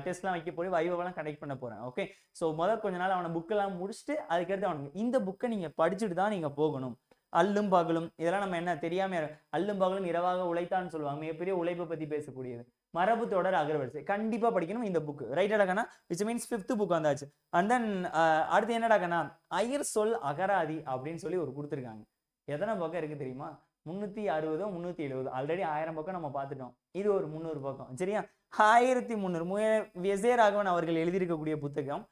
டெஸ்ட்லாம் வைக்க போய் வைவெல்லாம் கனெக்ட் பண்ண போறேன். ஓகே, ஸோ கொஞ்ச நாள் அவனை புக்கெல்லாம் முடிச்சுட்டு அதுக்கடுத்து அவனுக்கு இந்த புக்கை நீங்க படிச்சுட்டு தான் நீங்க போகணும். அல்லும் பகலும் இதெல்லாம் நம்ம என்ன தெரியாம, அல்லும் பகலும் இரவாக உழைத்தான்னு சொல்லுவாங்க, மிகப்பெரிய உழைப்பை பத்தி பேசக்கூடியது. மரபு தொடர் அகரவரிசை கண்டிப்பா படிக்கணும் இந்த புக். ரைட்டாடாக்கண்ணா? விச் மீன்ஸ் 5th புக் வந்தாச்சு. அண்ட் தென் அடுத்து என்னடாக்கண்ணா, அயர் சொல் அகராதி அப்படின்னு சொல்லி ஒரு கொடுத்துருக்காங்க. எத்தனை பக்கம் இருக்கு தெரியுமா? 360 370. ஆல்ரெடி 1000 பக்கம் நம்ம பார்த்துட்டோம். இது ஒரு 300 பக்கம். சரியா? 1300 விஜயராகவன் அவர்கள் எழுதியிருக்கக்கூடிய புத்தகம்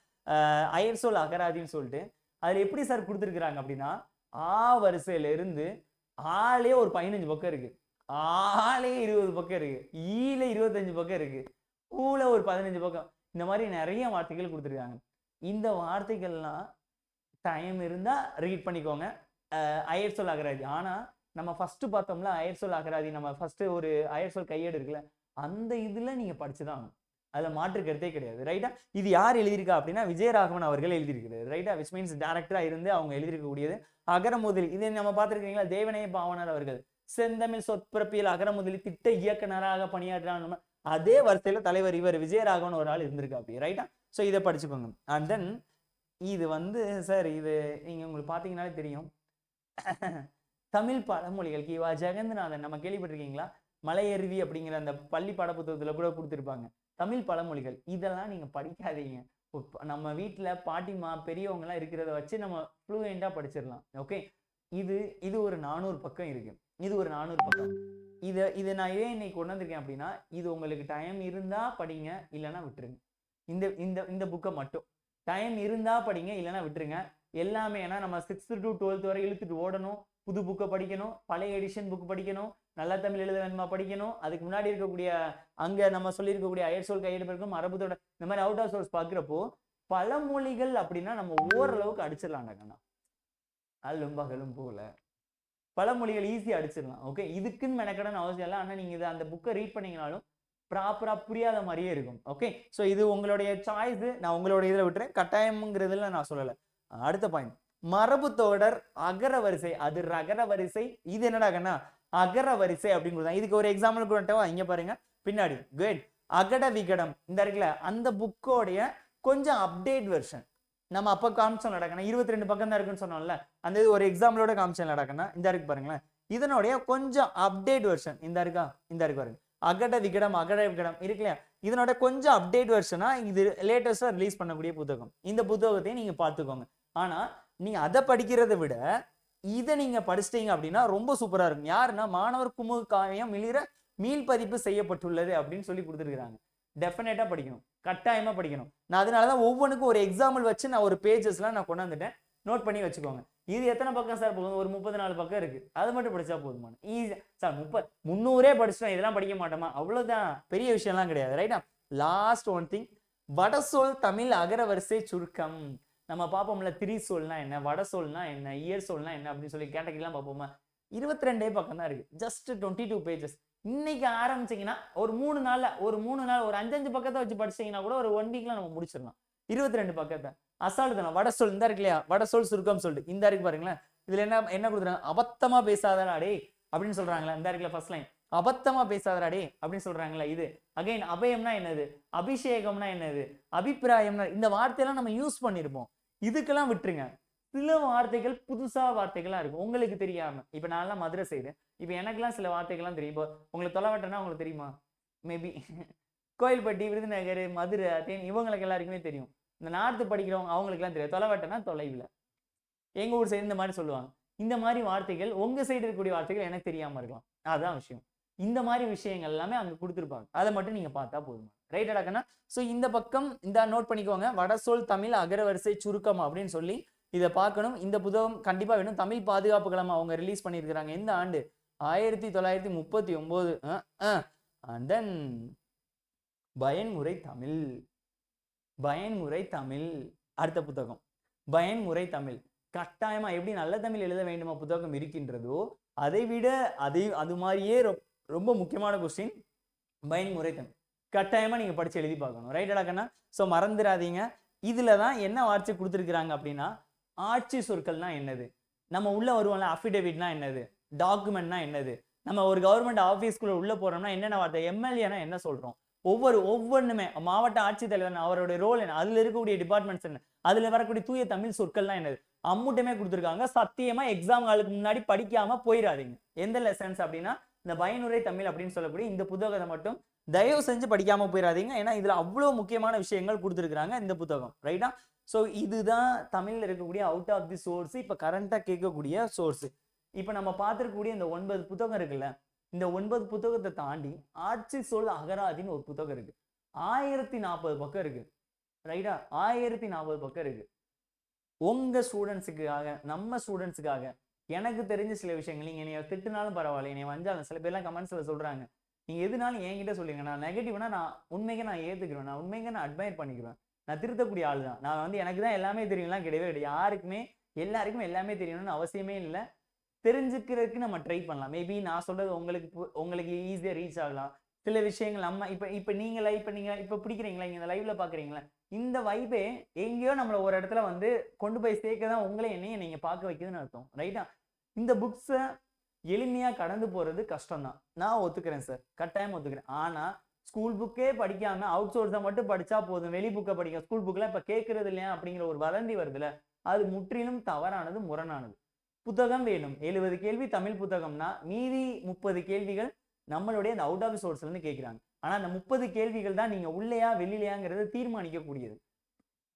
அயர் சொல் அகராதின்னு சொல்லிட்டு. அதுல எப்படி சார் கொடுத்துருக்குறாங்க அப்படின்னா, வரிசையில இருந்து ஆளே ஒரு 15 பக்கம் இருக்கு, ஆளே 20 பக்கம் இருக்கு, ஈல 25 பக்கம் இருக்கு, ஊல ஒரு 15 பக்கம். இந்த மாதிரி நிறைய வார்த்தைகள் கொடுத்துருக்காங்க. இந்த வார்த்தைகள்லாம் டைம் இருந்தா ரீட் பண்ணிக்கோங்க. அயர் சொல் அகராதி. ஆனா நம்ம ஃபர்ஸ்ட் பார்த்தோம்ல அயற்சொல் அகராதி, நம்ம ஃபர்ஸ்ட் ஒரு அயற்சொல் கையேடு இருக்குல்ல, அந்த இதுல நீங்க படிச்சுதான் ஆகணும். அதுல மாற்று கருத்தே கிடையாது. ரைட்டா? இது யார் எழுதியிருக்கா அப்படின்னா விஜயராகவன் அவர்கள் எழுதியிருக்கிறார். ரைட்டா? விச் மீன்ஸ் டைரக்டரா இருந்து அவங்க எழுதியிருக்கக்கூடியது. அகரமுதலி இதை நம்ம பார்த்திருக்கீங்களா? தேவநேய பாவனர் அவர்கள் செந்தமிழ் சொற்பிறப்பியல் அகரமுதலி திட்ட இயக்குனராக பணியாற்றாங்க. அதே வரிசையில தலைவர் இவர் விஜயராகவன் ஒரு ஆள் இருந்திருக்கா அப்படி. ரைட்டா? ஸோ இதை படிச்சுக்கோங்க. அண்ட் தென் இது வந்து சார் இது நீங்க உங்களுக்கு பாத்தீங்கன்னாலே தெரியும். தமிழ் பழமொழிகள் கிவா ஜெகந்நாதன் நம்ம கேள்விப்பட்டிருக்கீங்களா? மலையருவி அப்படிங்கிற அந்த பள்ளி பாடப்புத்தகத்துல கூட கொடுத்துருப்பாங்க. தமிழ் பழமொழிகள் இதெல்லாம் நீங்க படிக்காதீங்க. நம்ம வீட்டுல பாட்டிமா பெரியவங்க எல்லாம் இருக்கிறத வச்சு நம்ம ஃப்ளூயண்டா படிச்சிடலாம். ஓகே, இது ஒரு 400 பக்கம் இருக்கு. இது ஒரு 400 பக்கம். இதை நான் ஏன் இன்னைக்கு கொண்டு வந்திருக்கேன் அப்படின்னா, இது உங்களுக்கு டைம் இருந்தா படிங்க, இல்லைன்னா விட்டுருங்க. இந்த இந்த இந்த புக்கை மட்டும் டைம் இருந்தா படிங்க, இல்லைன்னா விட்டுருங்க. எல்லாமே ஏன்னா நம்ம 6th to 12th வரை இழுத்துட்டு ஓடணும். புது புக்கை படிக்கணும், பழைய எடிஷன் புக் படிக்கணும், நல்ல தமிழ் எழுத வேணுமா படிக்கணும். அதுக்கு முன்னாடி இருக்கக்கூடிய அங்க நம்ம சொல்லியிருக்கக்கூடிய அயற்சொல் கையெடு இருக்கும், மரபுத்தோட இந்த மாதிரி அவுட் ஆஃப் சோர்ஸ் பாக்குறப்போ பழமொழிகள் அப்படின்னா நம்ம ஓரளவுக்கு அடிச்சிடலாம்டாங்கண்ணா. அல்லும் பகலும் போல பழமொழிகள் ஈஸியா அடிச்சிடலாம். ஓகே, இதுக்குன்னு மெனக்கடன் அவசியம் இல்லை. ஆனா நீங்க அந்த புக்கை ரீட் பண்ணீங்கனாலும் ப்ராப்பரா புரியாத மாதிரியே இருக்கும். ஓகே, ஸோ இது உங்களுடைய சாய்ஸ். நான் உங்களுடைய இதில் விட்டுறேன், கட்டாயம்ங்கிறதுல நான் சொல்லலை. அடுத்த பாயிண்ட், மரபு தொடர் அகர வரிசை, அது ரகர வரிசை. இது என்னடாகன்னா அகர வரிசை அப்படிங்கிறது. இதுக்கு ஒரு எக்ஸாம்பிள் கூட இங்க பாருங்க பின்னாடி. குட். அகட விகடம் இந்த இருக்குல்ல, அந்த புக்கோடைய கொஞ்சம் அப்டேட் வெர்ஷன் நம்ம அப்ப காமிச்சோம் நடக்கணும். 22 பக்கம் தான் இருக்குன்னு சொன்னோம்ல, அந்த இது ஒரு எக்ஸாம்பிளோட காமிச்சோம் நடக்கணும். இந்த இருக்கு பாருங்களேன், இதனுடைய கொஞ்சம் அப்டேட் வெர்ஷன் இந்த இருக்கா, இந்த இருக்கு பாருங்க. அகட விகடம் அகட விகடம் இருக்கு இல்லையா, இதனோட கொஞ்சம் அப்டேட் வெர்ஷனா இது லேட்டஸ்டா ரிலீஸ் பண்ணக்கூடிய புத்தகம். இந்த புத்தகத்தையும் நீங்க பார்த்துக்கோங்க. ஆனா நீங்க அதை படிக்கிறதை விட இதை நீங்க படிச்சிட்டீங்க அப்படின்னா ரொம்ப சூப்பரா இருக்கும். யாருன்னா மாணவர் குமுக காவியம் மிளிர மீள் பதிப்பு செய்யப்பட்டுள்ளது அப்படின்னு சொல்லி கொடுத்துருக்காங்க. டெஃபினட்டா படிக்கணும், கட்டாயமா படிக்கணும். நான் அதனாலதான் ஒவ்வொன்றுக்கும் ஒரு எக்ஸாம்பிள் வச்சு நான் ஒரு பேஜஸ்லாம் நான் கொண்டாந்துட்டேன், நோட் பண்ணி வச்சுக்கோங்க. இது எத்தனை பக்கம் சார் போதும்? ஒரு 34 பக்கம் இருக்கு, அது மட்டும் படிச்சா போதுமான. ஈஸியா சார் 300 படிச்சிட்டோம், இதெல்லாம் படிக்க மாட்டோமா? அவ்வளவுதான், பெரிய விஷயம்லாம் கிடையாது. ரைட்டா? லாஸ்ட் ஒன் திங், வடசொல் தமிழ் அகர வரிசை சுருக்கம். நம்ம பார்ப்போம்ல, திரிசொல்னா என்ன, வடசொல்னா என்ன, இயர் சொல்னா என்ன அப்படின்னு சொல்லி கேட்டகரிலாம் பார்ப்போமா? 22 பக்கம் தான் இருக்கு, ஜஸ்ட் 22 பேஜஸ். இன்னைக்கு ஆரம்பிச்சீங்கன்னா ஒரு 3 நாள் ஒரு 5 பக்கத்தை வச்சு படிச்சீங்கன்னா கூட ஒரு 1 வீக்ல நம்ம முடிச்சிடலாம். 22 பக்கத்தை அசால்ட் தானே. வடசொல் இந்த இருக்கு இல்லையா, வடசொல் சுருக்கம் சொல்லிட்டு இந்த இருக்கு பாருங்களேன். இதுல என்ன கொடுக்குறாங்க? அபத்தமா பேசாதடா டே அப்படின்னு சொல்றாங்களா, இந்த இருக்குல்ல ஃபர்ஸ்ட் லைன், அபத்தமா பேசாதடா டே அப்படின்னு சொல்றாங்களா. இது அகைன் அபயம்னா என்னது, அபிஷேகம்னா என்னது, அபிப்பிராயம்னா, இந்த வார்த்தையெல்லாம் நம்ம யூஸ் பண்ணிருப்போம். இதுக்கெல்லாம் விட்டுருங்க. சில வார்த்தைகள் புதுசா வார்த்தைகளா இருக்கும் உங்களுக்கு தெரியாம. இப்ப நான் எல்லாம் மதுரை செய்தேன், இப்ப எனக்கெல்லாம் சில வார்த்தைகள்லாம் தெரியும். இப்போ உங்களுக்கு தொலைவட்டனா உங்களுக்கு தெரியுமா? மேபி கோயில்பட்டி, விருதுநகர், மதுரை, தேனி, இவங்களுக்கு எல்லாருக்குமே தெரியும். இந்த நார்த்து படிக்கிறவங்க அவங்களுக்கு எல்லாம் தெரியும். தொலைவட்டனா தொலைவில், எங்க ஊர் சைடு இந்த மாதிரி சொல்லுவாங்க. இந்த மாதிரி வார்த்தைகள் உங்க சைடு இருக்கக்கூடிய வார்த்தைகள் எனக்கு தெரியாம இருக்கலாம், அதான் விஷயம். இந்த மாதிரி விஷயங்கள் எல்லாமே அங்க கொடுத்துருப்பாங்க, அதை மட்டும் நீங்க பார்த்தா போதும். ரைட் அடாக்கண்ணா? ஸோ இந்த பக்கம் இந்த நோட் பண்ணிக்கோங்க, வடசொல் தமிழ் அகரவரிசை சுருக்கம் அப்படின்னு சொல்லி இதை பார்க்கணும். இந்த புத்தகம் கண்டிப்பா வேணும். தமிழ் பாதுகாப்பு களம் அவங்க ரிலீஸ் பண்ணியிருக்கிறாங்க. எந்த ஆண்டு? 1939. அண்ட் தென் பயன்முறை தமிழ், பயன்முறை தமிழ் அடுத்த புத்தகம். பயன்முறை தமிழ் கட்டாயமா எப்படி நல்ல தமிழ் எழுத வேண்டுமா புத்தகம் இருக்கின்றதோ அதை விட அது மாதிரியே ரொம்ப முக்கியமான கொஸ்டின் பயன்முறை தமிழ். கட்டாயமா நீங்க படிச்சு எழுதி பார்க்கணும். ரைட் அடாக்கண்ணா? ஸோ மறந்துடாதீங்க. இதுலதான் என்ன வார்த்தை கொடுத்துருக்குறாங்க அப்படின்னா, ஆட்சி சொற்கள்னா என்னது, நம்ம உள்ள வருவோம்ல அஃபிடேவிட்னா என்னது, டாக்குமெண்ட்னா என்னது, நம்ம ஒரு கவர்மெண்ட் ஆஃபீஸ்க்குள்ள உள்ள போறோம்னா என்னென்ன வார்த்தை, எம்எல்ஏனா என்ன சொல்றோம், ஒவ்வொன்றுமே மாவட்ட ஆட்சித்தலைவர் அவருடைய ரோல் என்ன, அதுல இருக்கக்கூடிய டிபார்ட்மெண்ட்ஸ் என்ன, அதுல வரக்கூடிய தூய தமிழ் சொற்கள்லாம் என்னது, அம்முட்டுமே கொடுத்துருக்காங்க. சத்தியமா எக்ஸாம் காலுக்கு முன்னாடி படிக்காம போயிடாதீங்க. எந்த லெசன்ஸ் அப்படின்னா இந்த பயனுரை தமிழ் அப்படின்னு சொல்லக்கூடிய இந்த புத்தகத்தை மட்டும் தயவு செஞ்சு படிக்காம போயிடாதீங்க. ஏன்னா இதுல அவ்வளவு முக்கியமான விஷயங்கள் கொடுத்துருக்காங்க இந்த புத்தகம். ரைட்டா? ஸோ இதுதான் தமிழ்ல இருக்கக்கூடிய அவுட் ஆஃப் தி சோர்ஸ், இப்ப கரண்டா கேட்கக்கூடிய சோர்ஸ். இப்ப நம்ம பார்த்திருக்கக்கூடிய இந்த 9 புத்தகம் இருக்குல்ல, இந்த 9 புத்தகத்தை தாண்டி ஆட்சி சொல் அகராதின்னு ஒரு புத்தகம் இருக்கு. 1040 பக்கம் இருக்கு. ரைட்டா? 1040 பக்கம் இருக்கு. உங்க ஸ்டூடெண்ட்ஸுக்காக, நம்ம ஸ்டூடெண்ட்ஸுக்காக எனக்கு தெரிஞ்ச சில விஷயங்கள், நீங்க என்னைய திட்டுனாலும் பரவாயில்ல, என்னைய வஞ்சாலும், சில பேர்லாம் கமெண்ட்ஸ்ல சொல்றாங்க, நீங்க எதுனாலும் என்கிட்ட சொல்லுங்க, நான் நெகட்டிவ்னா நான் உண்மைக்கு நான் ஏத்துக்கிறேன், நான் உண்மைக்கு நான் அட்மையர் பண்ணிக்கிறேன், நான் திருத்தக்கூடிய ஆள் தான். நான் எனக்கு தான் எல்லாமே தெரியும்லாம் கிடையவே கிடையாது. யாருக்குமே எல்லாருக்குமே எல்லாமே தெரியணும்னு அவசியமே இல்லை. தெரிஞ்சுக்கிறதுக்கு நம்ம ட்ரை பண்ணலாம். மேபி நான் சொல்றது உங்களுக்கு ஈஸியா ரீச் ஆகலாம். சில விஷயங்கள் நம்ம இப்ப நீங்க பிடிக்கிறீங்களா, இந்த லைவ்ல பாக்குறீங்களா, இந்த வைபே எங்கேயோ நம்மள ஒரு இடத்துல வந்து கொண்டு போய் சேர்க்க தான் உங்களை என்னையும் நீங்க பார்க்க வைக்குதுன்னு அர்த்தம். ரைட்டா? இந்த புக்ஸை எளிமையா கடந்து போறது கஷ்டம் தான், நான் ஒத்துக்கிறேன் சார், கட்டாயம் ஒத்துக்கிறேன். ஆனா ஸ்கூல் புக்கே படிக்காம அவுட் சோர்ஸை மட்டும் படிச்சா போதும், வெளி புக்கை படிக்க ஸ்கூல் புக்லாம் இப்ப கேட்கறது இல்லையா அப்படிங்கிற ஒரு வதந்தி வருதுல, அது முற்றிலும் தவறானது, முரணானது. புத்தகம் வேணும். 70 கேள்வி தமிழ் புத்தகம்னா மீதி 30 கேள்விகள் நம்மளுடைய அந்த அவுட் ஆஃப் சோர்ஸ்ல இருந்து கேட்கிறாங்க. ஆனா அந்த 30 கேள்விகள் தான் நீங்க உள்ளையா வெளியிலையாங்கிறத தீர்மானிக்கக்கூடியது.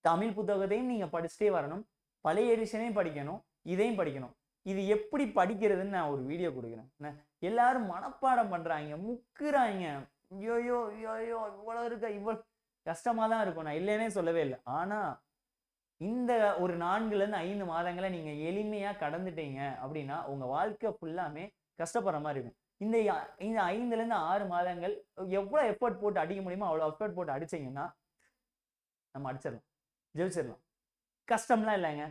தமிழ் புத்தகத்தையும் நீங்க படிச்சுட்டே வரணும், பழைய எடிஷனையும் படிக்கணும், இதையும் படிக்கணும். இது எப்படி படிக்கிறதுன்னு நான் ஒரு வீடியோ கொடுக்குறேன். எல்லாரும் மனப்பாடம் பண்றாங்க, முக்குறாங்க. ஐயோ இவ்வளவு இருக்க, இவ்வளவு கஷ்டமா தான் இருக்கும், நான் இல்லைன்னே சொல்லவே இல்லை. ஆனா இந்த ஒரு 4ல இருந்து 5 மாதங்களை நீங்க எளிமையா கடந்துட்டீங்க அப்படின்னா உங்க வாழ்க்கை ஃபுல்லாமே கஷ்டப்படுற மாதிரி இருக்கும். இந்த 5ல இருந்து 6 மாதங்கள் எவ்வளவு எஃபர்ட் போட்டு அடிக்க முடியுமோ அவ்வளவு எஃபர்ட் போட்டு அடிச்சீங்கன்னா நம்ம அடிச்சிடலாம், ஜெயிச்சிடலாம். கஷ்டம்லாம் இல்லைங்க,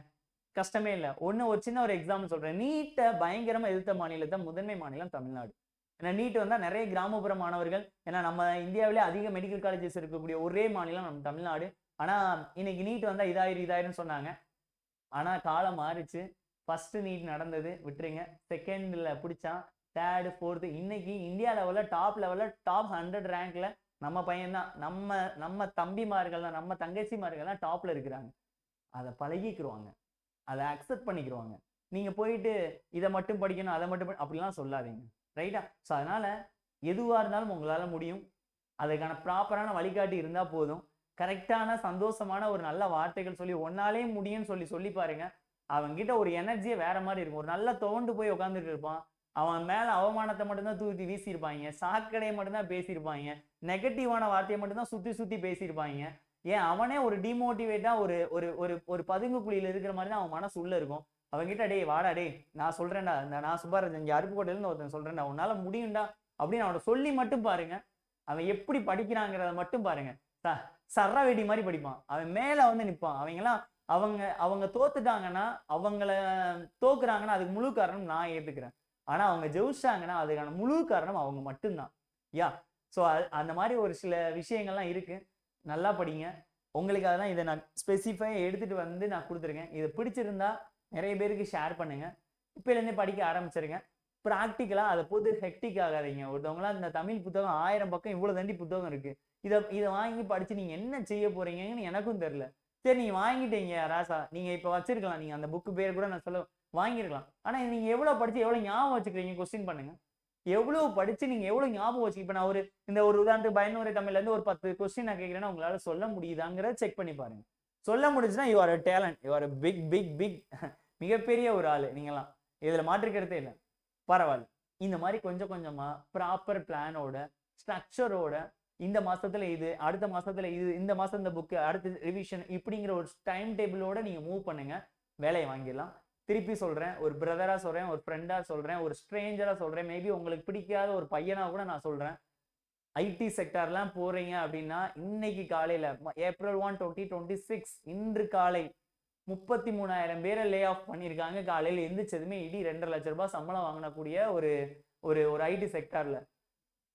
கஷ்டமே இல்லை. ஒரு சின்ன ஒரு எக்ஸாம்பிள் சொல்றேன். நீட்டை பயங்கரமா எதிர்த்த மாநிலத்தை முதன்மை மாநிலம் தமிழ்நாடு. ஏன்னா நீட் வந்தா நிறைய கிராமப்புற மாணவர்கள், ஏன்னா நம்ம இந்தியாவிலே அதிக மெடிக்கல் காலேஜஸ் இருக்கக்கூடிய ஒரே மாநிலம் நம்ம தமிழ்நாடு. ஆனா இன்னைக்கு நீட் வந்தா இதாயிருன்னு சொன்னாங்க. ஆனா காலம் மாறிச்சு. ஃபர்ஸ்ட் நீட் நடந்தது விட்டுருங்க, செகண்ட்ல பிடிச்சான், தேர்டு, ஃபோர்த்து, இன்னைக்கு இந்தியா லெவல்ல டாப் 100 ரேங்க்ல நம்ம பையன் தான், நம்ம தம்பிமார்கள் தான், நம்ம தங்கச்சிமார்கள் தான் டாப்ல இருக்கிறாங்க. அதை பழகிக்கிருவாங்க, அதை அக்செப்ட் பண்ணிக்கிருவாங்க. நீங்க போயிட்டு இதை மட்டும் படிக்கணும், அதை மட்டும் அப்படிலாம் சொல்லாதீங்க. ரைட்டா? ஸோ அதனால எதுவா இருந்தாலும் உங்களால முடியும். அதுக்கான ப்ராப்பரான வழிகாட்டி இருந்தா போதும். கரெக்டான சந்தோஷமான ஒரு நல்ல வார்த்தைகள் சொல்லி ஒன்னாலே முடியும்னு சொல்லி பாருங்க. அவன்கிட்ட ஒரு எனர்ஜியே வேற மாதிரி இருக்கும். ஒரு நல்ல தோண்டு போய் உட்காந்துட்டு இருப்பான். அவன் மேல அவமானத்தை மட்டும்தான் தூக்கி வீசியிருப்பாங்க, சாக்கடையை மட்டும்தான் பேசியிருப்பாங்க, நெகட்டிவான வார்த்தையை மட்டும்தான் சுத்தி பேசியிருப்பாங்க. ஏன் அவனே ஒரு டிமோட்டிவேட்டா ஒரு ஒரு ஒரு ஒரு பதுங்கு குழியில இருக்கிற மாதிரி தான் அவன் மனசு உள்ள இருக்கும். அவன்கிட்ட டேய் வாடா, டேய் நான் சொல்றேன்டா, நான் சுப்பாராஜன் இங்க அருப்புக்கோட்டையில ஒருத்தன் சொல்றேன்டா, உன்னால முடியும்டா அப்படின்னு அவனை சொல்லி மட்டும் பாருங்க. அவன் எப்படி படிக்கிறாங்கிறத மட்டும் பாருங்க. சர்ரா வெடி மாதிரி படிப்பான். அவன் மேல வந்து நிற்பான். அவங்க தோத்துட்டாங்கன்னா, அவங்கள தோக்குறாங்கன்னா அதுக்கு முழு காரணம் நான் ஏத்துக்கிறேன். ஆனா அவங்க ஜெயிச்சாங்கன்னா அதுக்கான முழு காரணம் அவங்க மட்டும்தான். யா ஸோ அந்த மாதிரி ஒரு சில விஷயங்கள்லாம் இருக்கு. நல்லா படிங்க. உங்களுக்கு அதெல்லாம் இதை நான் ஸ்பெசிஃபையாக எடுத்துட்டு வந்து நான் கொடுத்துருக்கேன். இதை பிடிச்சிருந்தா நிறைய பேருக்கு ஷேர் பண்ணுங்க. இப்போலேருந்தே படிக்க ஆரம்பிச்சிருங்க. ப்ராக்டிக்கலாக அதை போட்டு ஹெக்டிக் ஆகாதீங்க. ஒருத்தவங்களாம் இந்த தமிழ் புத்தகம் 1000 பக்கம் இவ்வளோ தண்டி புத்தகம் இருக்கு, இதை வாங்கி படிச்சு நீங்க என்ன செய்ய போறீங்கன்னு எனக்கும் தெரியல. சரி நீங்க வாங்கிட்டீங்க ராசா, நீங்க இப்ப வச்சிருக்கலாம், நீங்க அந்த புக்கு பேர் கூட நான் சொல்ல வாங்கிருக்கலாம். ஆனா நீங்க எவ்வளவு படிச்சு எவ்வளவு ஞாபகம் வச்சுக்கிறீங்க கொஸ்டின் பண்ணுங்க. எவ்வளவு படிச்சு நீங்க எவ்வளவு ஞாபகம் வச்சு, இப்ப நான் ஒரு உதாரணத்துக்கு பயனுரை தமிழ்ல இருந்து ஒரு 10 கொஸ்டின் நான் கேட்கிறேன்னா உங்களால சொல்ல முடியுதாங்கிறத செக் பண்ணி பாருங்க. சொல்ல முடிஞ்சுன்னா you are a talent, you are big big big மிகப்பெரிய ஒரு ஆளு நீங்களாம், இதுல மாற்றுக்கிறதே இல்லை. பரவாயில்ல. இந்த மாதிரி கொஞ்சம் கொஞ்சமா ப்ராப்பர் பிளானோட ஸ்ட்ரக்சரோட இந்த மாசத்துல இது, அடுத்த மாசத்துல இது, இந்த மாசம் இந்த புக்கு, அடுத்த ரிவிஷன், இப்படிங்கிற ஒரு டைம் டேபிளோட நீங்க மூவ் பண்ணுங்க, வேலையை வாங்கிடலாம். திருப்பி சொல்றேன், ஒரு பிரதரா சொல்றேன், ஒரு ஃப்ரெண்டா சொல்றேன், ஒரு ஸ்ட்ரேஞ்சரா சொல்றேன், மேபி உங்களுக்கு பிடிக்காத ஒரு பையனா கூட நான் சொல்றேன். ஐடி செக்டார்லாம் போறீங்க அப்படின்னா இன்னைக்கு காலையில April 1, 2026 இன்று காலை 33,000 பேரை லே ஆஃப் பண்ணியிருக்காங்க. காலையில எந்திரிச்சதுமே இடி 2.5 லட்சம் ரூபாய் சம்பளம் வாங்கக்கூடிய ஒரு ஒரு ஒரு ஐடி செக்டார்ல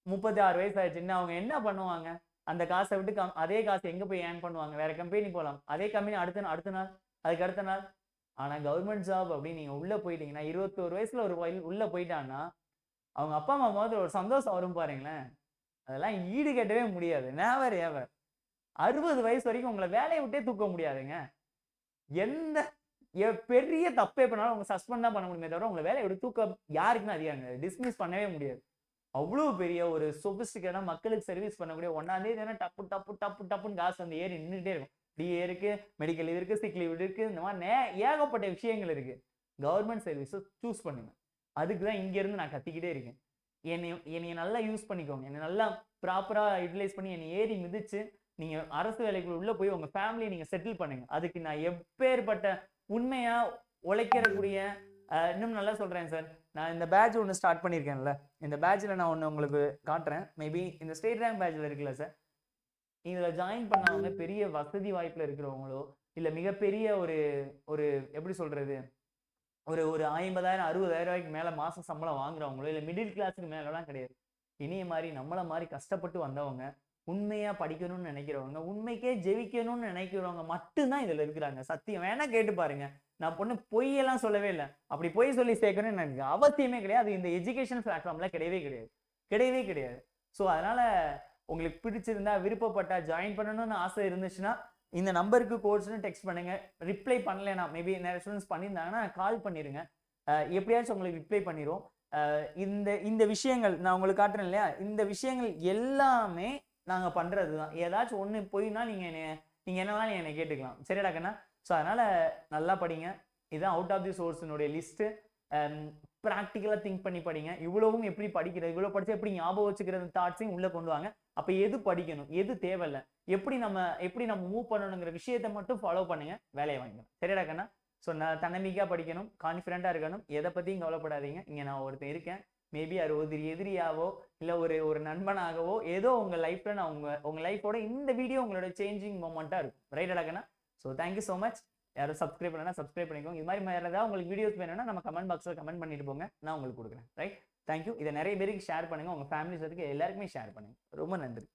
36 வயசு ஆயிடுச்சுன்னா அவங்க என்ன பண்ணுவாங்க? அந்த காசை விட்டு அதே காசு எங்க போய் ஏர்ன் பண்ணுவாங்க? வேற கம்பெனி போகலாம், அதே கம்பெனி அடுத்த நாள் அதுக்கு அடுத்த நாள். ஆனா கவர்மெண்ட் ஜாப் அப்படின்னு நீங்க உள்ள போயிட்டீங்கன்னா 21 வயசுல ஒரு உள்ள போயிட்டான்னா அவங்க அப்பா அம்மா மாதிரி ஒரு சந்தோஷம் வரும் பாருங்களேன், அதெல்லாம் ஈடு கட்டவே முடியாது. நேவர் எவர். 60 வயசு வரைக்கும் உங்களை வேலையை விட்டே தூக்க முடியாதுங்க. எந்த பெரிய தப்பே பண்ணாலும் உங்க சஸ்பெண்ட் தான் பண்ண முடியுமே தவிர உங்களை வேலையை விட்டு தூக்க யாருக்குன்னு அதிகாரம் டிஸ்மிஸ் பண்ணவே முடியாது. அவ்வளவு பெரிய ஒரு சொபிஸ்டிகேட்டா மக்களுக்கு சர்வீஸ் பண்ணக்கூடிய 1ஆம் தேதி டப்பு டப்பு டப்பு டப்புன்னு காசு வந்து ஏறி நின்றுட்டே இருக்கும். டிஏ இருக்கு, மெடிக்கல் லீவ் இருக்கு, சிக் லீவ் இருக்கு, இந்த மாதிரி ஏகப்பட்ட விஷயங்கள் இருக்கு. கவர்மெண்ட் சர்வீஸை சூஸ் பண்ணுங்க. அதுக்கு தான் இங்க இருந்து நான் கத்திக்கிட்டே இருக்கேன். என்னைய நல்லா யூஸ் பண்ணிக்கோங்க, என்னை நல்லா ப்ராப்பரா யூட்டிலைஸ் பண்ணி என்னை ஏறி மிதிச்சு நீங்க அரசு வேலைக்குள்ள உள்ள போய் உங்க ஃபேமிலியை நீங்க செட்டில் பண்ணுங்க. அதுக்கு நான் எப்பேற்பட்ட உண்மையா உழைக்கிறக்கூடிய இன்னும் நல்லா சொல்றேன் சார். நான் இந்த பேட்ச் ஒன்று ஸ்டார்ட் பண்ணியிருக்கேன்ல, இந்த பேட்சில் நான் ஒன்று உங்களுக்கு காட்டுறேன். மேபி இந்த ஸ்டேட் ரேங்க் பேட்சில் இருக்குல்ல சார், இதில் ஜாயின் பண்ணவங்க பெரிய வசதி வாய்ப்பில் இருக்கிறவங்களோ இல்லை மிகப்பெரிய ஒரு ஒரு எப்படி சொல்றது ஒரு 50,000 60,000 ரூபாய்க்கு மேல மாசம் சம்பளம் வாங்குறவங்களோ இல்ல மிடில் கிளாஸுக்கு மேலலாம் கிடையாது. இனிய மாதிரி நம்மள மாதிரி கஷ்டப்பட்டு வந்தவங்க, உண்மையா படிக்கணும்னு நினைக்கிறவங்க, உண்மைக்கே ஜெயிக்கணும்னு நினைக்கிறவங்க மட்டும்தான் இதுல இருக்கிறாங்க. சத்தியம் வேணா கேட்டு பாருங்க. நான் பொய்யெல்லாம் சொல்லவே இல்லை. அப்படி பொய் சொல்லி சேர்க்கணும்னு எனக்கு அவசியமே கிடையாது. இந்த எஜுகேஷன் பிளாட்ஃபார்ம்ல கிடையவே கிடையாது, கிடையவே கிடையாது. ஸோ அதனால உங்களுக்கு பிடிச்சிருந்தா, விருப்பப்பட்டா, ஜாயின் பண்ணணும்னு ஆசை இருந்துச்சுன்னா இந்த நம்பருக்கு கோர்ஸ்னு டெக்ஸ்ட் பண்ணுங்க. ரிப்ளை பண்ணலைன்னா, மேபி நிறைய ஸ்டூடெண்ட்ஸ் பண்ணியிருந்தாங்கன்னா கால் பண்ணிருங்க. எப்படியாச்சும் உங்களுக்கு ரிப்ளை பண்ணிடுவோம். இந்த இந்த விஷயங்கள் நான் உங்களுக்கு காட்டுறேன் இல்லையா, இந்த விஷயங்கள் எல்லாமே நாங்க பண்றது தான். ஏதாச்சும் ஒண்ணு போயினா நீங்க என்னன்னா என்னை கேட்டுக்கலாம். சரிடா கண்ணா? ஸோ அதனால நல்லா படிங்க. இதுதான் அவுட் ஆஃப் தி சோர்ஸினுடைய லிஸ்ட்டு. ப்ராக்டிக்கலாக திங்க் பண்ணி படிங்க. இவ்வளவும் எப்படி படிக்கிறது, இவ்வளோ படிச்சா எப்படி ஞாபகம் வச்சுக்கிறது தாட்ஸையும் உள்ளே கொண்டு வாங்க. அப்போ எது படிக்கணும், எது தேவையில்லை, எப்படி நம்ம மூவ் பண்ணணுங்கிற விஷயத்தை மட்டும் ஃபாலோ பண்ணுங்க, வேலையை வாங்கிக்கணும். சரிடா கண்ணா? ஸோ நான் தன்னம்பிக்கையாக படிக்கணும், கான்ஃபிடென்ட்டாக இருக்கணும், எதை பற்றியும் கவலைப்படாதீங்க. இங்கே நான் ஒருத்தன் இருக்கேன். மேபி அது ஒரு எதிரியாவோ இல்லை ஒரு நண்பனாகவோ ஏதோ உங்கள் லைஃப்பில் நான் உங்கள் லைஃபோட இந்த வீடியோ உங்களோட சேஞ்சிங் மொமெண்ட்டாக இருக்கும். ரைட்டா கண்ணா? So thank you so much. யாரும் சப்ஸ்கிரைப் பண்ணா சப்ஸ்கிரைப் பண்ணிக்கோங்க. இது மாதிரி ஏதாவது உங்களுக்கு வீடியோஸ் வேணும்னா நம்ம கமெண்ட் பாக்ஸில் கமெண்ட் பண்ணிட்டு போங்க, நான் உங்களுக்கு கொடுக்குறேன். ரைட்? தேங்க்யூ. இதை நிறைய பேருக்கு ஷேர் பண்ணுங்க, உங்கள் ஃபேமிலிஸ் இருக்கு எல்லாருக்குமே ஷேர் பண்ணுங்க. ரொம்ப நன்றி.